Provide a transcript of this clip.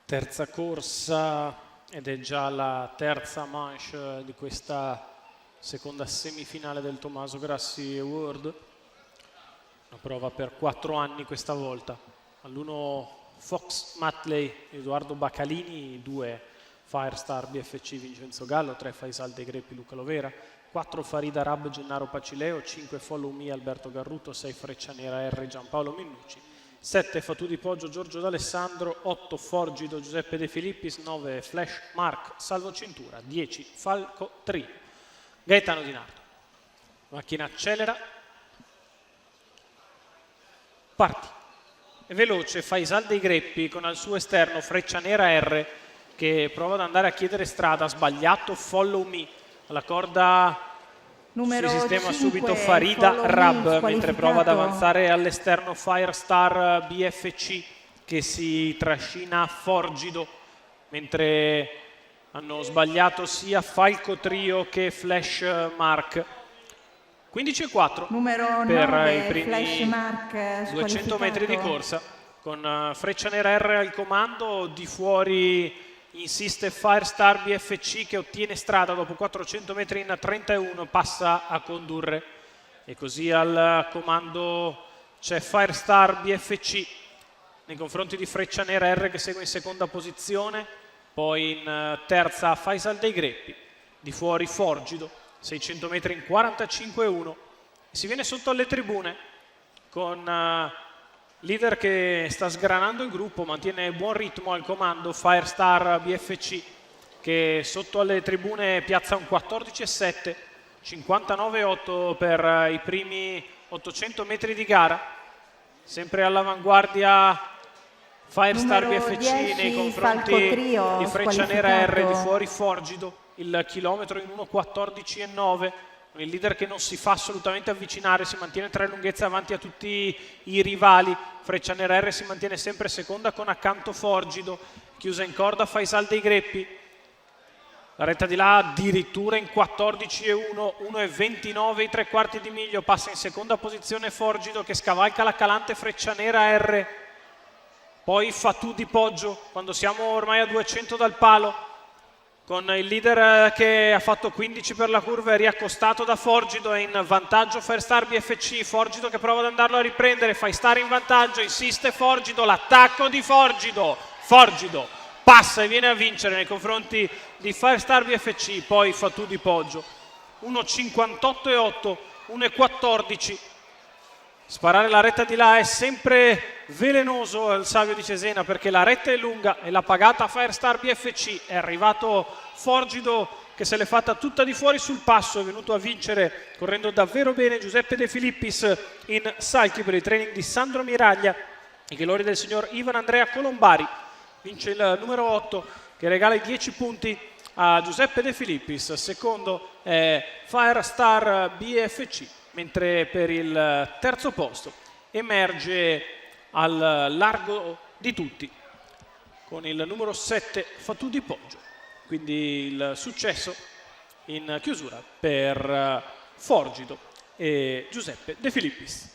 Terza corsa ed è già la terza manche di questa seconda semifinale del Tommaso Grassi Award. Una prova per 4 anni questa volta. All'1 Fox Matley, Edoardo Bacalini, 2 Firestar BFC Vincenzo Gallo, 3 Faisal De Greppi Luca Lovera, 4 Farida Rab Gennaro Pacileo, 5 Follow Me Alberto Garruto, 6 Freccianera R Giampaolo Minnucci, 7 Fatù di Poggio Giorgio D'Alessandro, 8 Forgido Giuseppe De Filippis, 9 Flash Mark Salvo Cintura, 10 Falco Trio. Gaetano Di Nardo. Macchina accelera. Parti. È veloce Faisal dei Greppi con al suo esterno Freccianera R che prova ad andare a chiedere strada, sbagliato Follow Me. Alla corda numero si sistema 5, subito Farida Rab, mentre prova ad avanzare all'esterno Firestar BFC che si trascina Forgido, mentre hanno sbagliato sia Falco Trio che Flash Mark. 15,4 per 9, i primi 200 metri di corsa, con Freccianera R al comando. Di fuori insiste Firestar BFC che ottiene strada dopo 400 metri in 31, passa a condurre, e così al comando c'è Firestar BFC nei confronti di Freccianera R che segue in seconda posizione, poi in terza Faisal dei Greppi, di fuori Forgido, 600 metri in 45,1. Si viene sotto alle tribune con leader che sta sgranando il gruppo, mantiene buon ritmo al comando Firestar BFC che sotto alle tribune piazza un 14,7, 59,8 per i primi 800 metri di gara. Sempre all'avanguardia Firestar BFC 10, nei confronti di Freccianera R, di fuori Forgido, il chilometro in 1,14,9. Il leader che non si fa assolutamente avvicinare, si mantiene 3 lunghezze avanti a tutti i rivali. Freccianera R si mantiene sempre seconda con accanto Forgido, chiusa in corda Faisal dei Greppi. La retta di là addirittura in 14,1, 1,29 i 3/4 di miglio, passa in seconda posizione Forgido che scavalca la calante Freccianera R. Poi Fatù di Poggio quando siamo ormai a 200 dal palo, con il leader che ha fatto 15 per la curva e riaccostato da Forgido. È in vantaggio Firestar BFC, Forgido che prova ad andarlo a riprendere, Firestar in vantaggio, insiste Forgido, l'attacco di Forgido, Forgido passa e viene a vincere nei confronti di Firestar BFC. Poi Fatù di Poggio, 1,58,8, 1,14. Sparare la retta di là è sempre velenoso al Savio di Cesena perché la retta è lunga e l'ha pagata Firestar BFC. È arrivato Forgido che se l'è fatta tutta di fuori sul passo, è venuto a vincere correndo davvero bene Giuseppe De Filippis in salchi per il training di Sandro Miraglia. I glory del signor Ivan Andrea Colombari. Vince il numero 8 che regala i 10 punti a Giuseppe De Filippis. Secondo è Firestar BFC, mentre per il terzo posto emerge al largo di tutti con il numero 7 Fatù di Poggio. Quindi il successo in chiusura per Forgido e Giuseppe De Filippis.